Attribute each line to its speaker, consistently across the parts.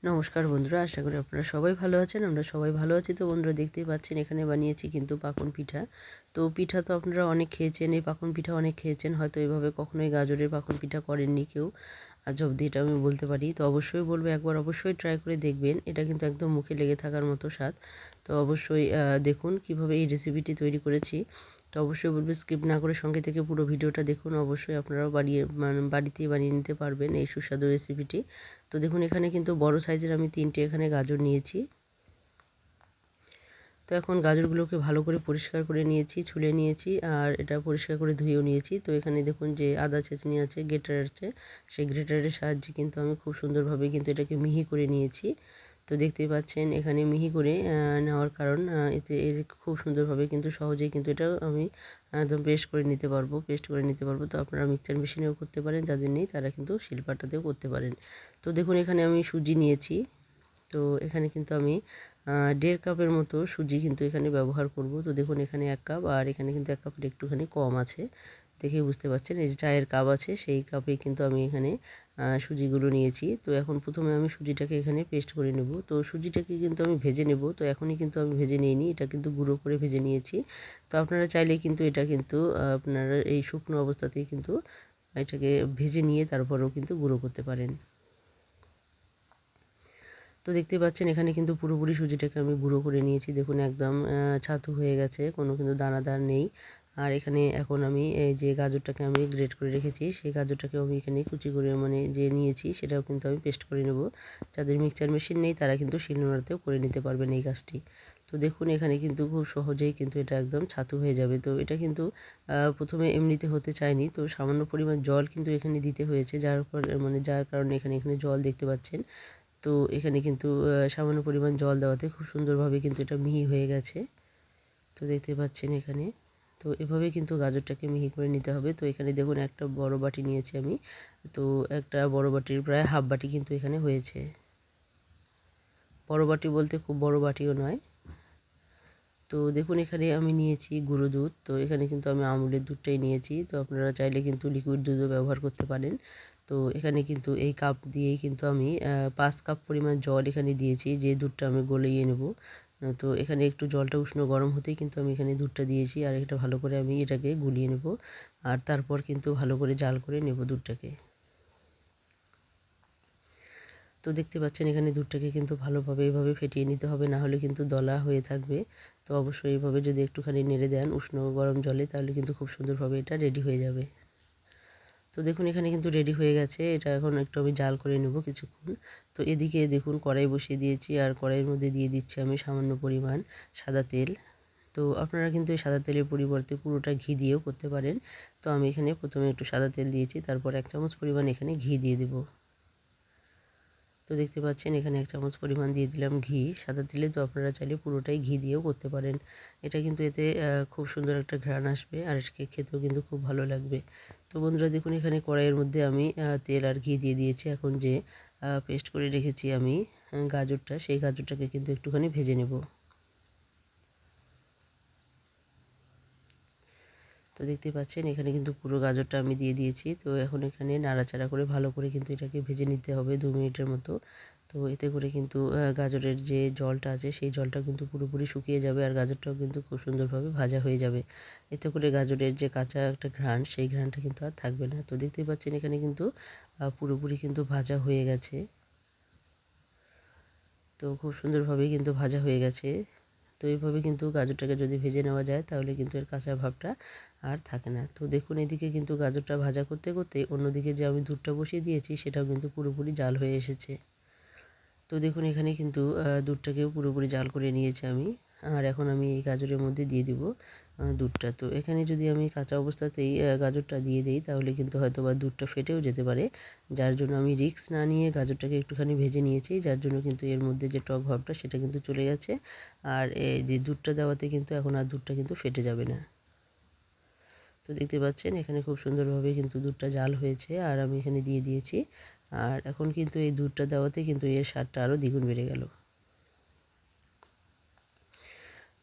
Speaker 1: নমস্কার বন্ধুরা, আশা করি আপনারা সবাই ভালো আছেন। আমরা সবাই ভালো আছি। তো বন্ধুরা, দেখতেই পাচ্ছেন এখানে বানিয়েছি কিন্তু পাকন পিঠা। তো পিঠা তো আপনারা অনেক খেয়েছেন, এই পাকন পিঠা অনেক খেয়েছেন, হয়তো এভাবে কখনোই গাজরের পাকন পিঠা করেননি কেউ আজ অবধি, এটা আমি বলতে পারি। তো অবশ্যই বলবো একবার অবশ্যই ট্রাই করে দেখবেন, এটা কিন্তু একদম মুখে লেগে থাকার মতো স্বাদ। তো অবশ্যই দেখুন কিভাবে এই রেসিপিটি তৈরি করেছি। তো অবশ্যই বলবো স্কিপ না করে সঙ্গে থেকে পুরো ভিডিওটা দেখুন। অবশ্যই আপনারাও বাড়িতেই বানিয়ে নিতে পারবেন এই সুস্বাদু রেসিপিটি। তো দেখুন এখানে কিন্তু বড় সাইজের আমি 3টে এখানে গাজর নিয়েছি। তো এখন গাজরগুলোকে ভালো করে পরিষ্কার করে নিয়েছি, ছুলে নিয়েছি, আর এটা পরিষ্কার করে ধুয়েও নিয়েছি। তো এখানে দেখুন যে আদা ছেঁচনি আছে, গ্রেটার আছে, সেই গ্রেটারের সাহায্যে কিন্তু আমি খুব সুন্দরভাবে কিন্তু এটাকে মিহি করে নিয়েছি। তো দেখতেই পাচ্ছেন এখানে মিহি করে নেওয়ার কারণ এর খুব সুন্দরভাবে কিন্তু সহজেই কিন্তু এটা আমি একদম পেস্ট করে নিতে পারবো। তো আপনারা মিক্সচার মেশিনেও করতে পারেন, যাদের নেই তারা কিন্তু শিলপাটাতেও করতে পারেন। তো দেখুন এখানে আমি সুজি নিয়েছি। তো এখানে কিন্তু আমি 1.5 কাপের মতো সুজি কিন্তু এখানে ব্যবহার করব। তো দেখুন এখানে 1 কাপ, আর এখানে কিন্তু 1 কাপের একটুখানি কম আছে, দেখেই বুঝতে পারছেন। এই যে চায়ের কাপ আছে, সেই কাপে কিন্তু আমি এখানে সুজিগুলো নিয়েছি। তো এখন প্রথমে আমি সুজিটাকে এখানে পেস্ট করে নেব। তো সুজিটাকে কিন্তু আমি ভেজে নেব। তো এখনই কিন্তু আমি ভেজে নিইনি, এটা কিন্তু গুঁড়ো করে ভেজে নিয়েছি। তো আপনারা চাইলে কিন্তু এটা কিন্তু আপনারা এই শুকনো অবস্থাতেই কিন্তু এটাকে ভেজে নিয়ে তারপরেও কিন্তু গুঁড়ো করতে পারেন। তো দেখতে পাচ্ছেন এখানে কিন্তু পুরোপুরি সুজিটাকে আমি গুঁড়ো করে নিয়েছি। দেখুন একদম ছাতু হয়ে গেছে, কোনো কিন্তু দানাদার নেই। আর এখানে এখন আমি এই যে গাজরটাকে আমি গ্রেট করে রেখেছি, সেই গাজরটাকে আমি এখানে কুচি করে মানে যে নিয়েছি সেটাও কিন্তু আমি পেস্ট করে নেব। যাদের মিক্সচার মেশিন নেই তারা কিন্তু শিলনোড়াতেও করে নিতে পারবেন এই কাজটি। তো দেখুন এখানে কিন্তু খুব সহজেই কিন্তু এটা একদম ছাতু হয়ে যাবে। তো এটা কিন্তু প্রথমে এমনিতে হতে চায়নি, তো সামান্য পরিমাণ জল কিন্তু এখানে দিতে হয়েছে, যার কারণে এখানে জল দেখতে পাচ্ছেন। তো এখানে কিন্তু সামান্য পরিমাণ জল দেওয়াতে খুব সুন্দরভাবে কিন্তু এটা মিহি হয়ে গেছে। তো দেখতে পাচ্ছেন এখানে। তো এভাবে কিন্তু গাজরটাকে মিহি করে নিতে হবে। তো এখানে দেখুন একটা বড় বাটি নিয়েছি আমি। তো একটা বড় বাটির প্রায় হাফ বাটি কিন্তু এখানে হয়েছে। বড় বাটি বলতে খুব বড় বাটিও নয়। তো দেখুন এখানে আমি নিয়েছি গুঁড়ো দুধ। তো এখানে কিন্তু আমি আমুলের দুধটাই নিয়েছি। তো আপনারা চাইলে কিন্তু লিকুইড দুধও ব্যবহার করতে পারেন। তো এখানে কিন্তু এই কাপ দিয়েই কিন্তু আমি 5 কাপ পরিমাণ জল এখানে দিয়েছি, যে দুধটা আমি গলিয়ে নেব। তো এখানে একটু জলটা উষ্ণ গরম হতেই কিন্তু আমি এখানে দুধটা দিয়েছি, আর এটা ভালো করে আমি এটাকে গুলিয়ে নেব। আর তারপর কিন্তু ভালো করে জাল করে নেব দুধটাকে। তো দেখতে পাচ্ছেন এখানে দুধটাকে কিন্তু ভালোভাবে এভাবে ফেটিয়ে নিতে হবে, না হলে কিন্তু দলা হয়ে থাকবে। তো অবশ্যই এইভাবে যদি একটুখানি নেড়ে দেন উষ্ণ গরম জলে, তাহলে কিন্তু খুব সুন্দরভাবে এটা রেডি হয়ে যাবে। তো দেখুন এখানে কিন্তু রেডি হয়ে গেছে, এটা এখন একটু আমি জাল করে নেব কিছুক্ষণ। তো এদিকে দেখুন কড়াই বসিয়ে দিয়েছি, আর কড়াইয়ের মধ্যে দিয়ে দিচ্ছি আমি সামান্য পরিমাণ সাদা তেল। তো আপনারা কিন্তু এই সাদা তেলের পরিবর্তে পুরোটা ঘি দিয়েও করতে পারেন। তো আমি এখানে প্রথমে একটু সাদা তেল দিয়েছি, তারপর 1 চামচ পরিমাণ এখানে ঘি দিয়ে দেবো। তো দেখতে পাচ্ছেন এখানে 1 চামচ পরিমাণ দিয়ে দিলাম ঘি সাদা তেলে। তো আপনারা চাইলে পুরোটাই ঘি দিয়েও করতে পারেন। এটা কিন্তু এতে খুব সুন্দর একটা ঘ্রাণ আসবে, আর খেতেও কিন্তু খুব ভালো লাগবে। তো বন্ধুরা দেখুন এখানে কড়াইয়ের মধ্যে আমি তেল আর ঘি দিয়ে দিয়েছি। এখন যে পেস্ট করে রেখেছি আমি গাজরটা, সেই গাজরটাকে কিন্তু একটুখানি ভেজে নেব। তো দেখতে পাচ্ছেন এখানে কিন্তু পুরো গাজরটা আমি দিয়ে দিয়েছি। তো এখন এখানে নাড়াচাড়া করে ভালো করে কিন্তু এটাকে ভেজে নিতে হবে 2 মিনিটের মতো। তো এতে করে কিন্তু গাজরের যে জলটা আছে সেই জলটা কিন্তু পুরোপুরি শুকিয়ে যাবে, আর গাজরটাও কিন্তু খুব সুন্দরভাবে ভাজা হয়ে যাবে। এতে করে গাজরের যে কাঁচা একটা ঘ্রাণ, সেই ঘ্রাণটা কিন্তু আর থাকবে না। তো দেখতেই পাচ্ছেন এখানে কিন্তু পুরোপুরি কিন্তু ভাজা হয়ে গেছে। তো খুব সুন্দরভাবেই কিন্তু ভাজা হয়ে গেছে। তো এইভাবে কিন্তু গাজরটাকে যদি ভেজে নেওয়া যায়, তাহলে কিন্তু এর কাঁচা ভাবটা আর থাকে না। তো দেখুন এদিকে কিন্তু গাজরটা ভাজা করতে করতে অন্যদিকে যে আমি দুধটা বসিয়ে দিয়েছি সেটাও কিন্তু পুরোপুরি জাল হয়ে এসেছে। তো দেখুন এখানে কিন্তু দুধটাকেও পুরোপুরি জাল করে নিয়েছি আমি। আর এখন আমি এই গাজরের মধ্যে দিয়ে দিব দুধটা। তো এখানে যদি আমি কাঁচা অবস্থাতেই গাজরটা দিয়ে দিই, তাহলে কিন্তু হয়তোবা দুধটা ফেটেও যেতে পারে। যার জন্য আমি রিস্ক না নিয়ে গাজরটাকে একটুখানি ভেজে নিয়েছি, যার জন্য কিন্তু এর মধ্যে যে টক ভাবটা সেটা কিন্তু চলে গেছে। আর এই যে দুধটা দেওয়াতে কিন্তু এখন আর দুধটা কিন্তু ফেটে যাবে না। তো দেখতে পাচ্ছেন এখানে খুব সুন্দরভাবে কিন্তু দুধটা জাল হয়েছে, আর আমি এখানে দিয়ে দিয়েছি। আর এখন কিন্তু এই দুধটা দেওয়াতে কিন্তু এর স্বাদটা আরও দ্বিগুণ বেড়ে গেল।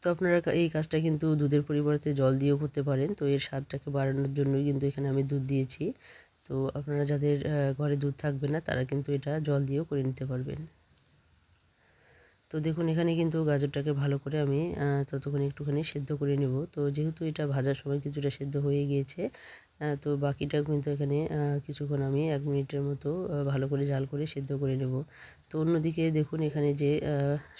Speaker 1: তো আপনারা এই কাজটা কিন্তু দুধের পরিবর্তে জল দিয়েও করতে পারেন। তো এর স্বাদটাকে বাড়ানোর জন্যই কিন্তু এখানে আমি দুধ দিয়েছি। তো আপনারা যাদের ঘরে দুধ থাকবে না, তারা কিন্তু এটা জল দিয়েও করে নিতে পারবেন। তো দেখুন এখানে কিন্তু গাজরটাকে ভালো করে আমি ততক্ষণ একটুখানি সেদ্ধ করে নেব। তো যেহেতু এটা ভাজার সময় কিছুটা সেদ্ধ হয়ে গিয়েছে, তো বাকিটা কিন্তু এখানে কিছুক্ষণ আমি 1 মিনিটের মতো ভালো করে জাল করে সেদ্ধ করে নেব। তো অন্যদিকে দেখুন এখানে যে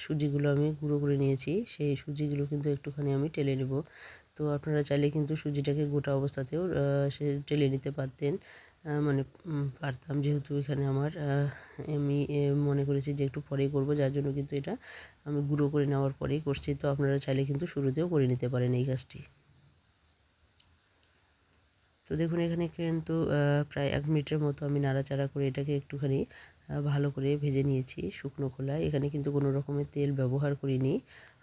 Speaker 1: সুজিগুলো আমি গুঁড়ো করে নিয়েছি, সেই সুজিগুলো কিন্তু একটুখানি আমি টেলে নেব। তো আপনারা চাইলে কিন্তু সুজিটাকে গোটা অবস্থাতেও টেলে নিতে পারতেন। মানে পারতাম, যেহেতু এখানে আমার আমি মনে করেছি যে একটু পরেই করব, যার জন্য কিন্তু এটা আমি গুঁড়ো করে নেওয়ার পরেই করছি। তো আপনারা চাইলে কিন্তু শুরুতেও করে নিতে পারেন এই কাজটি। তো দেখুন এখানে কিন্তু প্রায় 1 মিনিটের মতো আমি নাড়াচাড়া করে এটাকে একটুখানি ভালো করে ভেজে নিয়েছি শুকনো খোলায়। এখানে কিন্তু কোনো রকমের তেল ব্যবহার করিনি,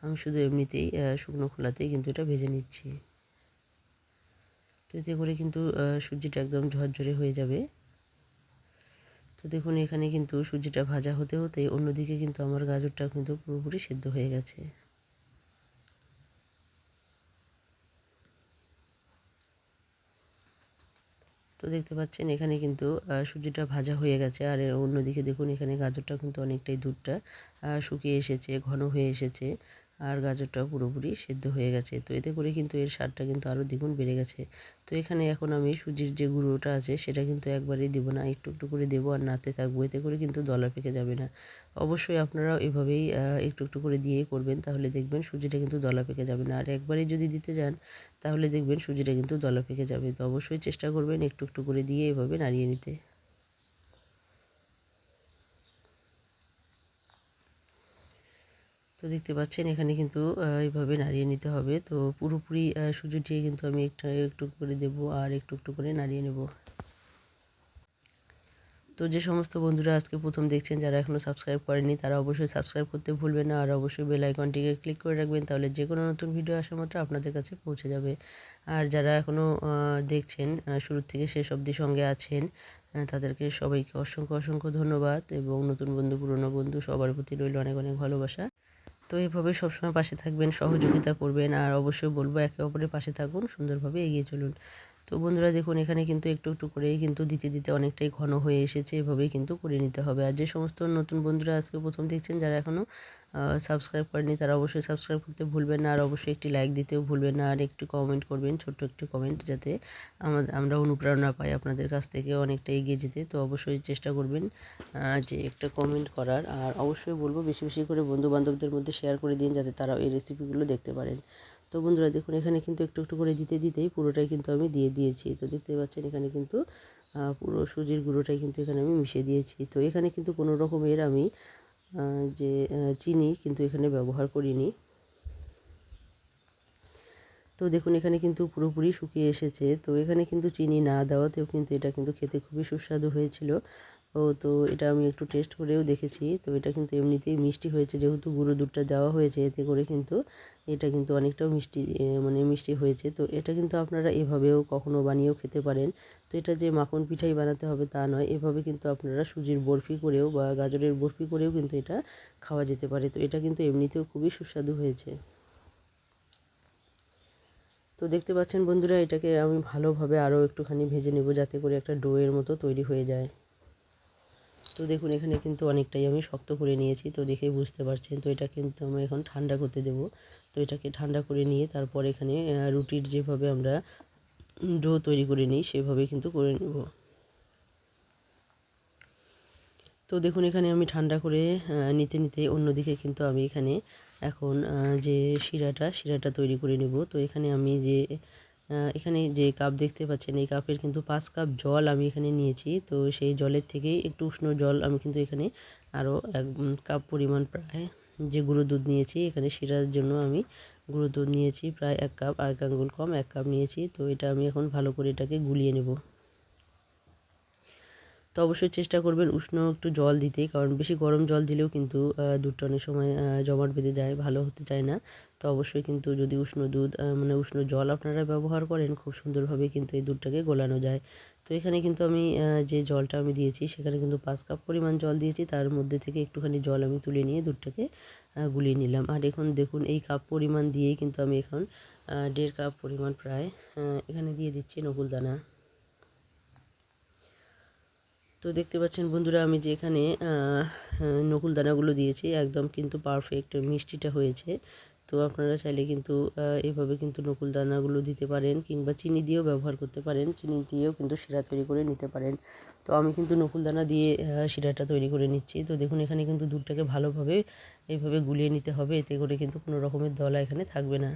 Speaker 1: আমি শুধু এমনিতেই শুকনো খোলাতেই কিন্তু এটা ভেজে নিচ্ছি। তো এতে করে কিন্তু সুজিটা একদম ঝরঝরে হয়ে যাবে। তো দেখুন এখানে কিন্তু সুজিটা ভাজা হতে হতে অন্যদিকে কিন্তু আমার গাজরটা কিন্তু পুরোপুরি সেদ্ধ হয়ে গেছে। তো দেখতে পাচ্ছেন এখানে কিন্তু সুজিটা ভাজা হয়ে গেছে, আর অন্যদিকে দেখুন এখানে গাজরটা কিন্তু অনেকটাই দুধটা শুকিয়ে এসেছে, ঘন হয়ে এসেছে, আর গাজরটাও পুরোপুরি সেদ্ধ হয়ে গেছে। তো এতে করে কিন্তু এর স্বাদটা কিন্তু আরও দ্বিগুণ বেড়ে গেছে। তো এখানে এখন আমি সুজির যে গুঁড়োটা আছে সেটা কিন্তু একবারেই দেবো না, একটু একটু করে দেবো আর নাড়তে থাকবো, এতে করে কিন্তু দলা পেকে যাবে না। অবশ্যই আপনারাও এভাবেই একটু একটু করে দিয়েই করবেন, তাহলে দেখবেন সুজিটা কিন্তু দলা পেকে যাবে না। আর একবারেই যদি দিতে যান তাহলে দেখবেন সুজিটা কিন্তু দলা পেকে যাবে। তো অবশ্যই চেষ্টা করবেন একটু একটু করে দিয়ে এভাবে নাড়িয়ে নিতে। তো দেখতে পাচ্ছেন এখানে কিন্তু এইভাবে নাড়িয়ে নিতে হবে। তো পুরোপুরি সুজিটি কিন্তু আমি একটু একটু করে দেবো আর একটু একটু করে নাড়িয়ে নেব। তো যে সমস্ত বন্ধুরা আজকে প্রথম দেখছেন, যারা এখনও সাবস্ক্রাইব করেনি, তারা অবশ্যই সাবস্ক্রাইব করতে ভুলবেন না, আর অবশ্যই বেল আইকনটিকে ক্লিক করে রাখবেন, তাহলে যে কোনো নতুন ভিডিও আসা মাত্র আপনাদের কাছে পৌঁছে যাবে। আর যারা এখনও দেখছেন, শুরু থেকে শেষ অবধি সঙ্গে আছেন, তাদেরকে সবাইকে অসংখ্য অসংখ্য ধন্যবাদ, এবং নতুন বন্ধু পুরনো বন্ধু সবার প্রতি রইল অনেক অনেক ভালোবাসা। তো এভাবে সবসময় পাশে থাকবেন, সহযোগিতা করবেন, আর অবশ্যই বলবো একে অপরের পাশে থাকুন, সুন্দরভাবে এগিয়ে চলুন। তো বন্ধুরা দেখুন এখানে কিন্তু একটু একটু করেই কিন্তু দিতে দিতে অনেকটাই ঘন হয়ে এসেছে, এভাবেই কিন্তু করে নিতে হবে। আর যে সমস্ত নতুন বন্ধুরা আজকে প্রথম দেখছেন, যারা এখনও সাবস্ক্রাইব করেনি, তারা অবশ্যই সাবস্ক্রাইব করতে ভুলবেন না, আর অবশ্যই একটি লাইক দিতেও ভুলবেন না, আর একটু কমেন্ট করবেন, ছোট্ট একটি কমেন্ট, যাতে আমরা অনুপ্রেরণা পাই আপনাদের কাছ থেকে অনেকটা এগিয়ে যেতে। তো অবশ্যই চেষ্টা করবেন যে একটা কমেন্ট করার, আর অবশ্যই বলবো বেশি বেশি করে বন্ধু বান্ধবদের মধ্যে শেয়ার করে দিন, যাতে তারাও এই রেসিপিগুলো দেখতে পারেন। তো বন্ধুরা দেখুন এখানে কিন্তু একটু একটু করে দিতে দিতেই পুরোটাই কিন্তু আমি দিয়ে দিয়েছি। তো দেখতে পাচ্ছেন এখানে কিন্তু পুরো সুজির গুঁড়োটাই কিন্তু এখানে আমি মিশিয়ে দিয়েছি। তো এখানে কিন্তু কোনো রকমের আমি যে চিনি কিন্তু এখানে ব্যবহার করিনি। তো দেখুন এখানে কিন্তু পুরোপুরি শুকিয়ে এসেছে। তো এখানে কিন্তু চিনি না দেওয়াতেও কিন্তু এটা কিন্তু খেতে খুবই সুস্বাদু হয়েছিল। তো এটা আমি একটু টেস্ট করেও দেখেছি। তো এটা কিন্তু এমনিতেই মিষ্টি হয়েছে, যেহেতু গুঁড়ো দুধটা দেওয়া হয়েছে, এতে করে কিন্তু এটা কিন্তু অনেকটাও মিষ্টি মানে মিষ্টি হয়েছে। তো এটা কিন্তু আপনারা এভাবেও কখনো বানিয়েও খেতে পারেন। তো এটা যে মাখন পিঠাই বানাতে হবে তা নয়, এভাবে কিন্তু আপনারা সুজির বরফি করেও বা গাজরের বরফি করেও কিন্তু এটা খাওয়া যেতে পারে। তো এটা কিন্তু এমনিতেও খুবই সুস্বাদু হয়েছে। তো দেখতে পাচ্ছেন বন্ধুরা, এটাকে আমি ভালোভাবে আরও একটুখানি ভেজে নেব, যাতে করে একটা ডোয়ের মতো তৈরি হয়ে যায়। তো দেখুন এখানে কিন্তু অনেকটাই আমি শক্ত করে নিয়েছি, তো দেখেই বুঝতে পারছেন। তো এটা কিন্তু আমি এখন ঠান্ডা করতে দেব। তো এটাকে ঠান্ডা করে নিয়ে তারপর এখানে রুটির যেভাবে আমরা ডো তৈরি করে নিই সেভাবে কিন্তু করে নেব। তো দেখুন এখানে আমি ঠান্ডা করে নিতে নিতে অন্যদিকে কিন্তু আমি এখানে এখন যে শিরাটা তৈরি করে নেব। তো এখানে আমি যে এখানে যে কাপ দেখতে পাচ্ছেন, এই কাপের কিন্তু 5 কাপ জল আমি এখানে নিয়েছি। তো সেই জলের থেকেই একটু উষ্ণ জল আমি কিন্তু এখানে আরও 1 কাপ পরিমাণ প্রায় যে গুঁড়ো দুধ নিয়েছি, এখানে শিরার জন্য আমি গুঁড়ো দুধ নিয়েছি প্রায় 1 কাপ, 1 আঙ্গুল কম 1 কাপ নিয়েছি। তো এটা আমি এখন ভালো করে এটাকে গুলিয়ে নেব। তো অবশ্যই চেষ্টা করবেন উষ্ণ একটু জল দিতে, কারণ বেশি গরম জল দিলেও কিন্তু দুধটা অনেক সময় জমাট বেঁধে যায়, ভালো হতে চায় না। তো অবশ্যই কিন্তু যদি উষ্ণ দুধ মানে উষ্ণ জল আপনারা ব্যবহার করেন, খুব সুন্দরভাবে কিন্তু এই দুধটাকে গলানো যায়। তো এখানে কিন্তু আমি যে জলটা আমি দিয়েছি, সেখানে কিন্তু 5 কাপ পরিমাণ জল দিয়েছি, তার মধ্যে থেকে একটুখানি জল আমি তুলে নিয়ে দুধটাকে গুলিয়ে নিলাম। আর এখন দেখুন এই কাপ পরিমাণ দিয়েই কিন্তু আমি এখন 1.5 কাপ পরিমাণ প্রায় এখানে দিয়ে দিচ্ছি নকুল দানা। তো তো দেখতে পাচ্ছেন বন্ধুরা, আমি যে এখানে নকুল দানাগুলো দিয়েছি একদম কিন্তু পারফেক্ট মিষ্টিটা হয়েছে। তো আপনারা চাইলে কিন্তু এভাবে কিন্তু নকুল দানাগুলো দিতে পারেন, কিংবা চিনি দিয়েও ব্যবহার করতে পারেন, চিনি দিয়েও কিন্তু শিরা তৈরি করে নিতে পারেন। তো আমি কিন্তু নকুল দানা দিয়ে শিরাটা তৈরি করে নিচ্ছি। তো দেখুন এখানে কিন্তু দুধটাকে ভালোভাবে এইভাবে গুলিয়ে নিতে হবে, এতে করে কিন্তু কোনো রকমের দলা এখানে থাকবে না।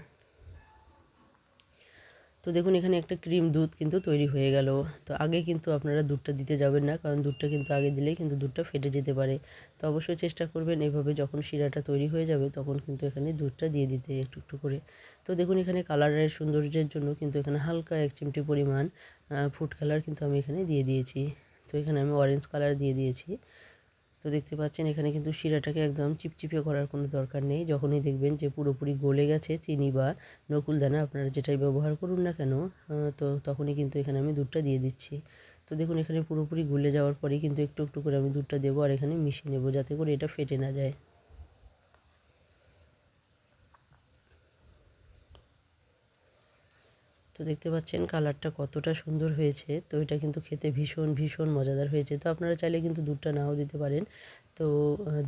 Speaker 1: তো দেখুন এখানে একটা ক্রিম দুধ কিন্তু তৈরি হয়ে গেল। তো আগে কিন্তু আপনারা দুধটা দিতে যাবেন না, কারণ দুধটা কিন্তু আগে দিলেই কিন্তু দুধটা ফেটে যেতে পারে। তো অবশ্যই চেষ্টা করবেন এইভাবে যখন শিরাটা তৈরি হয়ে যাবে তখন কিন্তু এখানে দুধটা দিয়ে দিতে একটু একটু করে। তো দেখুন এখানে কালারের সৌন্দর্যের জন্য কিন্তু এখানে হালকা 1 চিমটি পরিমাণ ফুড কালার কিন্তু আমি এখানে দিয়ে দিয়েছি। তো এখানে আমি অরেঞ্জ কালার দিয়ে দিয়েছি। তো দেখতে পাচ্ছেন এখানে কিন্তু শিরাটাকে একদম চিপচিপে করার কোনো দরকার নেই। যখনই দেখবেন যে পুরোপুরি গলে গেছে চিনি বা নকুল দানা, আপনারা যেটাই ব্যবহার করুন না কেন, তো তখনই কিন্তু এখানে আমি দুধটা দিয়ে দিচ্ছি। তো দেখুন এখানে পুরোপুরি গলে যাওয়ার পরেই কিন্তু একটু একটু করে আমি দুধটা দেবো আর এখানে মিশিয়ে নেব, যাতে করে এটা ফেটে না যায়। তো দেখতে পাচ্ছেন কালারটা কতটা সুন্দর হয়েছে। তো এটা কিন্তু খেতে ভীষণ ভীষণ মজাদার হয়েছে। তো আপনারা চাইলে কিন্তু দুধটা নাও দিতে পারেন। তো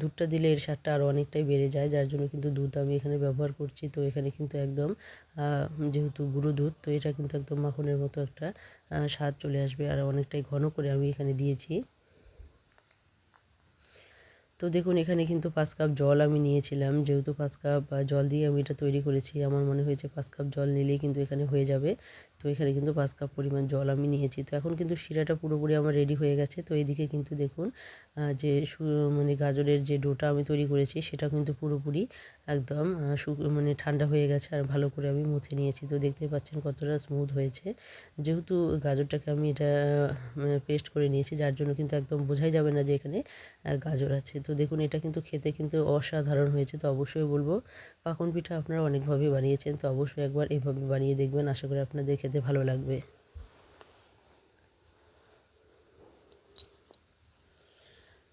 Speaker 1: দুধটা দিলে এর স্বাদটা আরও অনেকটাই বেড়ে যায়, যার জন্য কিন্তু দুধ আমি এখানে ব্যবহার করছি। তো এখানে কিন্তু একদম যেহেতু গুঁড়ো দুধ, তো এটা কিন্তু একদম মাখনের মতো একটা স্বাদ চলে আসবে, আর অনেকটাই ঘন করে আমি এখানে দিয়েছি। তো দেখুন এখানে কিন্তু 5 কাপ জল আমি নিয়েছিলাম, যেহেতু 5 কাপ জল দিয়ে আমি এটা তৈরি করেছি, আমার মনে হয়েছে 5 কাপ জল নিলেই কিন্তু এখানে হয়ে যাবে। তো এখানে কিন্তু 5 কাপ পরিমাণ জল আমি নিয়েছি। তো এখন কিন্তু শিরাটা পুরোপুরি আমার রেডি হয়ে গেছে। তো এইদিকে কিন্তু দেখুন যে মানে গাজরের যে ডোটা আমি তৈরি করেছি সেটা কিন্তু পুরোপুরি একদম মানে ঠান্ডা হয়ে গেছে, আর ভালো করে আমি মুথে নিয়েছি। তো দেখতে পাচ্ছেন কতটা স্মুথ হয়েছে। যেহেতু গাজরটাকে আমি এটা পেস্ট করে নিয়েছি, যার জন্য কিন্তু একদম বোঝাই যাবে না যে এখানে গাজর আছে। তো দেখুন এটা কিন্তু খেতে কিন্তু অসাধারণ হয়েছে। তো অবশ্যই বলবো, পাকন পিঠা আপনারা অনেকভাবেই বানিয়েছেন, তো অবশ্যই একবার এইভাবে বানিয়ে দেখবেন, আশা করি আপনাদের খেতে ভালো লাগবে।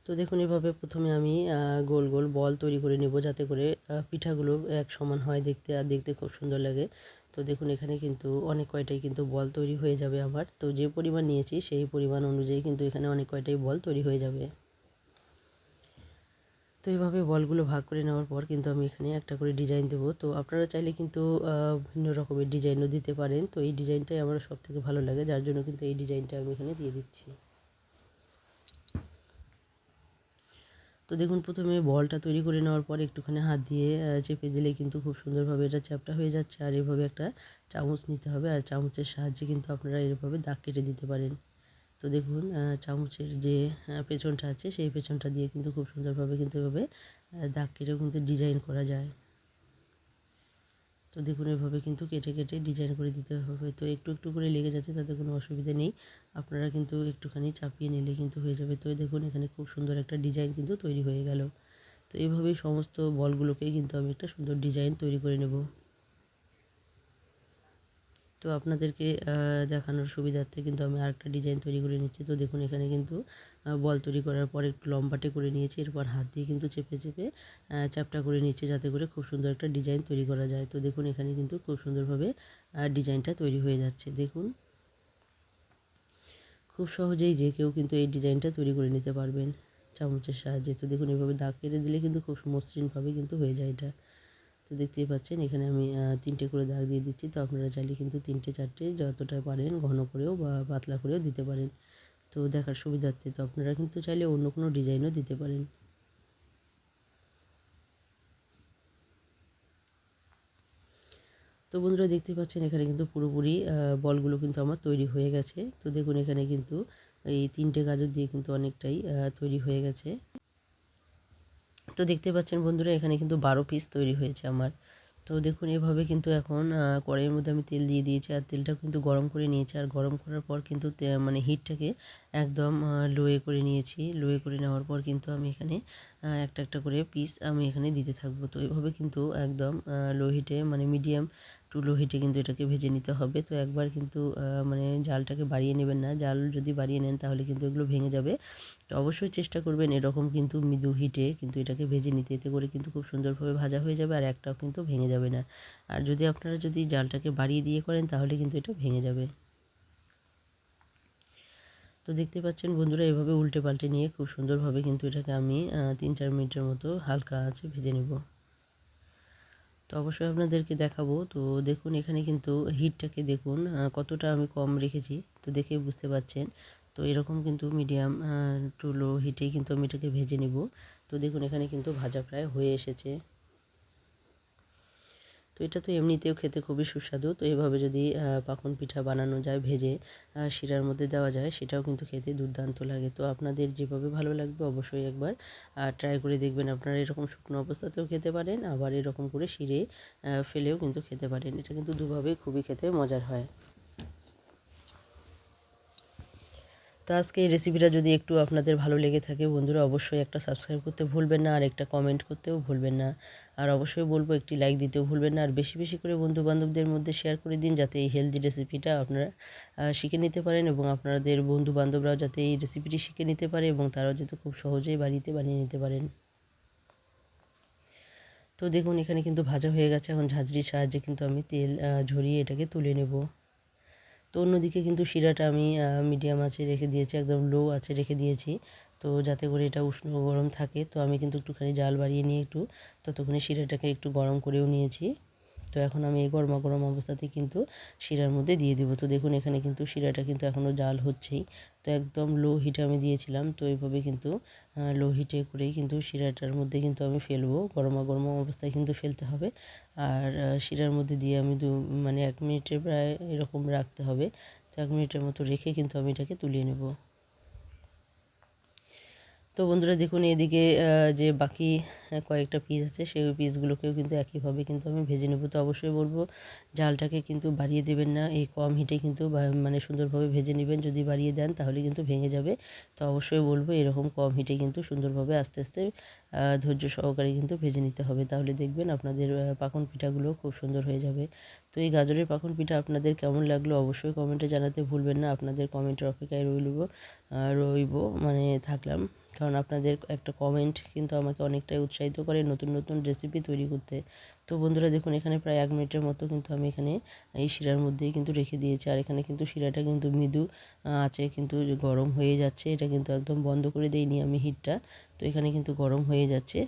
Speaker 1: তো দেখুন এভাবে প্রথমে আমি গোল গোল বল তৈরি করে নেব, যাতে করে পিঠাগুলো এক সমান হয় দেখতে, আর দেখতে খুব সুন্দর লাগে। তো দেখুন এখানে কিন্তু অনেক কয়টাই কিন্তু বল তৈরি হয়ে যাবে আমার। তো যে পরিমাণ নিয়েছি সেই পরিমাণ অনুযায়ী কিন্তু এখানে অনেক কয়টাই বল তৈরি হয়ে যাবে। তো এইভাবে বলগুলো ভাগ করে নেওয়ার পর কিন্তু আমি এখানে একটা করে ডিজাইন দেবো। তো আপনারা চাইলে কিন্তু ভিন্ন রকমের ডিজাইনও দিতে পারেন। তো এই ডিজাইনটাই আমার সবথেকে ভালো লাগে, যার জন্য কিন্তু এই ডিজাইনটা আমি এখানে দিয়ে দিচ্ছি। তো দেখুন প্রথমে বলটা তৈরি করে নেওয়ার পর একটুখানি হাত দিয়ে চেপে দিলেই কিন্তু খুব সুন্দরভাবে এটা চ্যাপ্টা হয়ে যাচ্ছে। আর এভাবে একটা চামচ নিতে হবে, আর চামচের সাহায্যে কিন্তু আপনারা এভাবে দাগ কেটে দিতে পারেন। তো দেখুন চামচের যে পেছনটা আছে সেই পেছনটা দিয়ে কিন্তু খুব সুন্দরভাবে কিন্তু এভাবে দাগ কেটেও কিন্তু ডিজাইন করা যায়। তো দেখুন এভাবে কিন্তু কেটে কেটে ডিজাইন করে দিতে হবে। তো একটু একটু করে লেগে যাচ্ছে, তাতে কোনো অসুবিধা নেই, আপনারা কিন্তু একটুখানি চাপিয়ে নিলে কিন্তু হয়ে যাবে। তো দেখুন এখানে খুব সুন্দর একটা ডিজাইন কিন্তু তৈরি হয়ে গেল। তো এইভাবেই সমস্ত বলগুলোকেই কিন্তু আমি একটা সুন্দর ডিজাইন তৈরি করে নেব। তো আপনাদেরকে দেখানোর সুবিধার্থে কিন্তু আমি আরেকটা ডিজাইন তৈরি করে নিচ্ছি। তো দেখুন এখানে কিন্তু বল তৈরি করার পর একটু লম্বাটে করে নিয়েছি, এরপর হাত দিয়ে কিন্তু চেপে চেপে চ্যাপ্টা করে নিচ্ছি, যাতে করে খুব সুন্দর একটা ডিজাইন তৈরি করা যায়। তো দেখুন এখানে কিন্তু খুব সুন্দরভাবে ডিজাইনটা তৈরি হয়ে যাচ্ছে। দেখুন খুব সহজেই যে কেউ কিন্তু এই ডিজাইনটা তৈরি করে নিতে পারবেন চামচের সাহায্যে। তো দেখুন এভাবে দাগ কেটে দিলে কিন্তু খুব মসৃণভাবে কিন্তু হয়ে যায় এটা। তো দেখতেই পাচ্ছেন এখানে আমি 3টে করে দাগ দিয়ে দিচ্ছি। তো আপনারা চাইলে কিন্তু 3টে 4টে যতটা পারেন ঘন করেও বা পাতলা করেও দিতে পারেন, তো দেখার সুবিধার্থে। তো আপনারা কিন্তু চাইলে অন্য কোনো ডিজাইনও দিতে পারেন। তো বন্ধুরা দেখতেই পাচ্ছেন এখানে কিন্তু পুরোপুরি বলগুলো কিন্তু আমার তৈরি হয়ে গেছে। তো দেখুন এখানে কিন্তু এই 3টে গাজর দিয়ে কিন্তু অনেকটাই তৈরি হয়ে গেছে। তো দেখতে পাচ্ছেন বন্ধুরা এখানে কিন্তু 12 পিস তৈরি হয়েছে আমার। তো দেখুন এভাবে কিন্তু এখন কড়াইয়ের মধ্যে আমি তেল দিয়ে দিয়েছি, আর তেলটা কিন্তু গরম করে নিয়েছি, আর গরম করার পর কিন্তু মানে হিটটাকে একদম লোয়ে করে নিয়েছি। লোয়ে করে নেওয়ার পর কিন্তু আমি এখানে একটা একটা করে পিস আমি এখানে দিতে থাকবো। তো এভাবে কিন্তু একদম লো হিটে মানে মিডিয়াম টু লো হিটে কিন্তু এটাকে ভেজে নিতে হবে। তো একবার কিন্তু মানে জালটাকে বাড়িয়ে নেবেন না, জাল যদি বাড়িয়ে নেন তাহলে কিন্তু এগুলো ভেঙে যাবে। তো অবশ্যই চেষ্টা করবেন এরকম কিন্তু মৃদু হিটে কিন্তু এটাকে ভেজে নিতে, এতে করে কিন্তু খুব সুন্দরভাবে ভাজা হয়ে যাবে, আর একটাও কিন্তু ভেঙে যাবে না। আর যদি আপনারা যদি জালটাকে বাড়িয়ে দিয়ে করেন তাহলে কিন্তু এটা ভেঙে যাবে। তো তো দেখতে পাচ্ছেন বন্ধুরা, এভাবে উল্টে পাল্টে নিয়ে খুব সুন্দরভাবে কিন্তু এটাকে আমি 3-4 মিনিটের মতো হালকা আঁচে ভেজে নেব। তো অবশ্যই আপনাদেরকে দেখাবো। তো দেখুন এখানে কিন্তু হিটটাকে দেখুন কতটা আমি কম রেখেছি, তো দেখেই বুঝতে পারছেন। তো এরকম কিন্তু মিডিয়াম টু লো হিটেই কিন্তু আমি এটাকে ভেজে নেব। তো দেখুন এখানে কিন্তু ভাজা প্রায় হয়ে এসেছে। তো এটা তো এমনিতেও খেতে খুবই সুস্বাদু। তো এভাবে যদি পাকন পিঠা বানানো যায়, ভেজে শিরার মধ্যে দেওয়া যায়, সেটাও কিন্তু খেতে দুর্দান্ত লাগে। তো আপনাদের যেভাবে ভালো লাগবে অবশ্যই একবার ট্রাই করে দেখবেন। আপনারা এরকম শুকনো অবস্থাতেও খেতে পারেন, আবার এরকম করে শিরে ফেলেও কিন্তু খেতে পারেন। এটা কিন্তু দুভাবেই খুবই খেতে মজার হয়। তো আজকে এই রেসিপিটা যদি একটু আপনাদের ভালো লেগে থাকে বন্ধুরা, অবশ্যই একটা সাবস্ক্রাইব করতে ভুলবেন না, আর একটা কমেন্ট করতেও ভুলবেন না। আর অবশ্যই বলবো একটি লাইক দিতেও ভুলবেন না। আর বেশি বেশি করে বন্ধু বান্ধবদের মধ্যে শেয়ার করে দিন, যাতে এই হেলদি রেসিপিটা আপনারা শিখে নিতে পারেন, এবং আপনাদের বন্ধু বান্ধবরাও যাতে এই রেসিপিটি শিখে নিতে পারে, এবং তারাও যাতে খুব সহজেই বাড়িতে বানিয়ে নিতে পারেন। তো দেখুন এখানে কিন্তু ভাজা হয়ে গেছে। এখন ঝাঁঝরির সাহায্যে কিন্তু আমি তেল ঝরিয়ে এটাকে তুলে নেব। তো অন্যদিকে কিন্তু শিরাটা আমি মিডিয়াম আঁচে রেখে দিয়েছি, একদম লো আঁচে রেখে দিয়েছি, তো যাতে করে এটা উষ্ণ গরম থাকে। তো আমি কিন্তু একটুখানি জাল বাড়িয়ে নিয়ে ততক্ষণে শিরাটাকে একটু গরম করেও নিয়েছি। তো এখন আমি এই গরমা গরম অবস্থাতেই কিন্তু শিরার মধ্যে দিয়ে দিব। তো দেখুন এখানে কিন্তু শিরাটা কিন্তু এখনও জাল হচ্ছেই। তো একদম লো হিটে আমি দিয়েছিলাম। তো এইভাবে কিন্তু লো হিটে করেই কিন্তু শিরাটার মধ্যে কিন্তু আমি ফেলবো, গরমা গরম অবস্থায় কিন্তু ফেলতে হবে। আর শিরার মধ্যে দিয়ে আমি মানে 1 মিনিটের প্রায় এরকম রাখতে হবে। তো 1 মিনিটের মতো রেখে কিন্তু আমি এটাকে তুলিয়ে নেব। তো বন্ধুরা দেখুন এদিকে যে বাকি কয়েকটা পিস আছে, সেই পিসগুলোকেও কিন্তু একইভাবে কিন্তু আমি ভেজে নেব। তো অবশ্যই বলবো জালটাকে কিন্তু বাড়িয়ে দেবেন না, এই কম হিটে কিন্তু মানে সুন্দরভাবে ভেজে নেবেন। যদি বাড়িয়ে দেন তাহলে কিন্তু ভেঙে যাবে। তো অবশ্যই বলবো এরকম কম হিটে কিন্তু সুন্দরভাবে আস্তে আস্তে ধৈর্য সহকারে কিন্তু ভেজে নিতে হবে, তাহলে দেখবেন আপনাদের পাকন পিঠাগুলো খুব সুন্দর হয়ে যাবে। তো এই গাজরের পাকন পিঠা আপনাদের কেমন লাগলো অবশ্যই কমেন্টে জানাতে ভুলবেন না। আপনাদের কমেন্টের অপেক্ষায় রইব মানে থাকলাম, কারণ আপনাদের একটা কমেন্ট কিন্তু আমাকে অনেকটাই উৎসাহিত করে নতুন নতুন রেসিপি তৈরি করতে। তো বন্ধুরা দেখুন এখানে প্রায় 1 মিনিটের মতো কিন্তু আমি এখানে এই শিরার মধ্যেই কিন্তু রেখে দিয়েছি। আর এখানে কিন্তু শিরাটা কিন্তু মৃদু আছে কিন্তু গরম হয়ে যাচ্ছে। এটা কিন্তু একদম বন্ধ করে দেইনি আমি হিটটা। তো এখানে কিন্তু গরম হয়ে যাচ্ছে।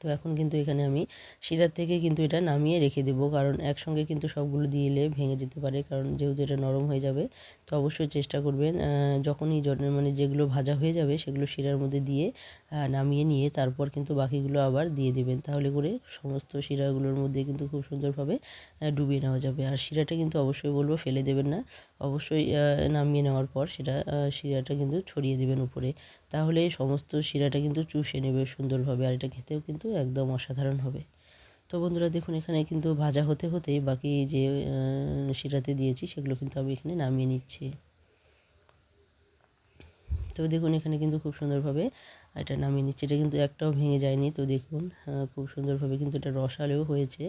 Speaker 1: তো এখন কিন্তু এখানে আমি শিরার থেকে কিন্তু এটা নামিয়ে রেখে দেবো, কারণ একসঙ্গে কিন্তু সবগুলো দিয়ে এলে ভেঙে যেতে পারে, কারণ যেহেতু এটা নরম হয়ে যাবে। তো অবশ্যই চেষ্টা করবেন যখনই মানে যেগুলো ভাজা হয়ে যাবে সেগুলো শিরার মধ্যে দিয়ে নামিয়ে নিয়ে তারপর কিন্তু বাকিগুলো আবার দিয়ে দেবেন, তাহলে করে সমস্ত শিরাগুলোর মধ্যে কিন্তু খুব সুন্দরভাবে ডুবিয়ে নেওয়া যাবে। আর শিরাটা কিন্তু অবশ্যই বলবো ফেলে দেবেন না, অবশ্যই নামিয়ে নেওয়ার পর সেটা শিরাটা কিন্তু ছড়িয়ে দেবেন উপরে, তাহলে সমস্ত শিরাটা কিন্তু চুষে নেবে সুন্দরভাবে, আর এটা খেতেও কিন্তু একদম অসাধারণ হবে। তো বন্ধুরা দেখুন এখানে কিন্তু ভাজা হতে হতেই বাকি যে শিরাতে দিয়েছি সেগুলো কিন্তু আমি এখানে নামিয়ে নিচ্ছি। তো দেখুন এখানে কিন্তু খুব সুন্দরভাবে এটা নামিয়ে নিচ্ছি, এটা কিন্তু একটাও ভেঙে যায়নি। তো দেখুন খুব সুন্দরভাবে কিন্তু এটা রসালোও হয়েছে।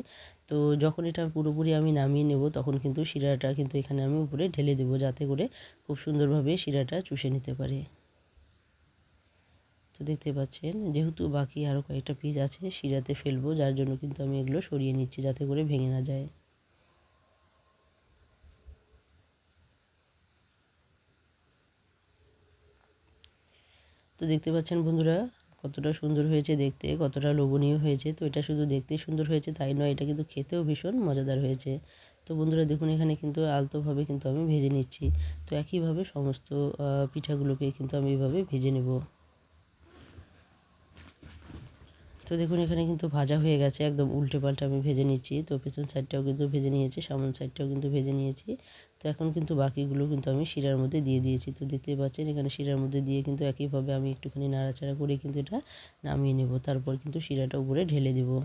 Speaker 1: তো যখন এটা পুরোপুরি আমি নামিয়ে নেব তখন কিন্তু শিরাটা কিন্তু এখানে আমি উপরে ঢেলে দেবো, যাতে করে খুব সুন্দরভাবে শিরাটা চুষে নিতে পারে। তো দেখতে পাচ্ছেন যেহেতু বাকি আরও কয়েকটা পিস আছে শিরাতে ফেলবো, যার জন্য কিন্তু আমি এগুলো সরিয়ে নিচ্ছি যাতে করে ভেঙে না যায়। তো দেখতে পাচ্ছেন বন্ধুরা কতটা সুন্দর হয়েছে দেখতে, কতটা লোভনীয় হয়েছে। তো এটা শুধু দেখতেই সুন্দর হয়েছে তাই নয়, এটা কিন্তু খেতেও ভীষণ মজাদার হয়েছে। তো বন্ধুরা দেখুন এখানে কিন্তু আলতোভাবে কিন্তু আমি ভেজে নিচ্ছি। তো একইভাবে সমস্ত পিঠাগুলোকে কিন্তু আমি এভাবে ভেজে নেব। তো দেখুন এখানে কিন্তু ভাজা হয়ে গেছে, একদম উল্টে পাল্টে আমি ভেজে নিচ্ছি। তো পেছন সাইডটাও কিন্তু ভেজে নিয়েছি, সামন সাইডটাও কিন্তু ভেজে নিয়েছি। তো এখন কিন্তু বাকিগুলো কিন্তু আমি শিরার মধ্যে দিয়ে দিয়েছি। তো দেখতেই পাচ্ছেন এখানে শিরার মধ্যে দিয়ে কিন্তু একইভাবে আমি একটুখানি নাড়াচাড়া করে কিন্তু এটা নামিয়ে নেব, তারপর কিন্তু শিরাটা উপরে ঢেলে দেবো।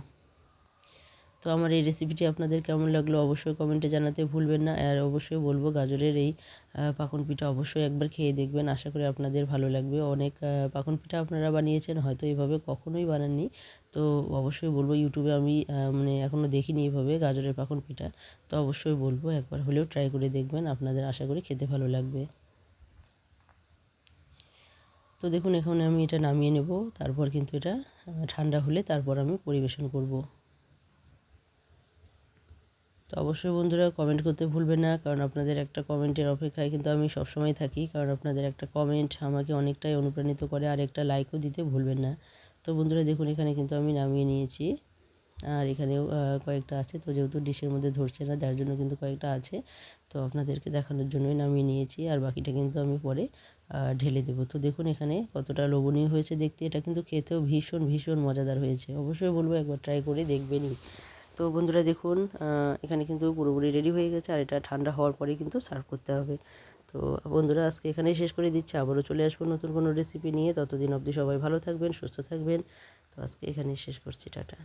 Speaker 1: তো আমার এই রেসিপিটি আপনাদের কেমন লাগলো অবশ্যই কমেন্টে জানাতে ভুলবেন না। আর অবশ্যই বলবো গাজরের এই পাকন পিঠা অবশ্যই একবার খেয়ে দেখবেন, আশা করি আপনাদের ভালো লাগবে। অনেক পাকন পিঠা আপনারা বানিয়েছেন, হয়তো এইভাবে কখনোই বানাননি। তো অবশ্যই বলবো ইউটিউবে আমি মানে এখনও দেখিনি এইভাবে গাজরের পাকন পিঠা। তো অবশ্যই বলবো একবার হলেও ট্রাই করে দেখবেন, আপনাদের আশা করি খেতে ভালো লাগবে। তো দেখুন এখন আমি এটা নামিয়ে নেব, তারপর কিন্তু এটা ঠান্ডা হলে তারপর আমি পরিবেশন করব। তো তো অবশ্যই বন্ধুরা কমেন্ট করতে ভুলবেন না, কারণ আপনাদের একটা কমেন্টের অপেক্ষায় কিন্তু আমি সবসময় থাকি, কারণ আপনাদের একটা কমেন্ট আমাকে অনেকটাই অনুপ্রাণিত করে, আর একটা লাইকও দিতে ভুলবেন না। তো বন্ধুরা দেখুন এখানে কিন্তু আমি নামিয়ে নিয়েছি, আর এখানেও কয়েকটা আছে, তো যেহেতু ডিশের মধ্যে ধরছে না যার জন্য কিন্তু কয়েকটা আছে, তো আপনাদেরকে দেখানোর জন্যই নামিয়ে নিয়েছি, আর বাকিটা কিন্তু আমি পরে ঢেলে দেবো। তো দেখুন এখানে কতটা লোভনীয় হয়েছে দেখতে, এটা কিন্তু খেতেও ভীষণ ভীষণ মজাদার হয়েছে। অবশ্যই বলবো একবার ট্রাই করে দেখবেনই। তো বন্ধুরা দেখুন এখানে কিন্তু পুরোপুরি রেডি হয়ে গেছে, আর এটা ঠান্ডা হওয়ার পরেই কিন্তু সার্ভ করতে হবে। তো বন্ধুরা আজকে এখানেই শেষ করে দিচ্ছি, আবারও চলে আসবো নতুন কোনো রেসিপি নিয়ে। ততদিন অবধি সবাই ভালো থাকবেন, সুস্থ থাকবেন। তো আজকে এখানেই শেষ করছি, টাটা।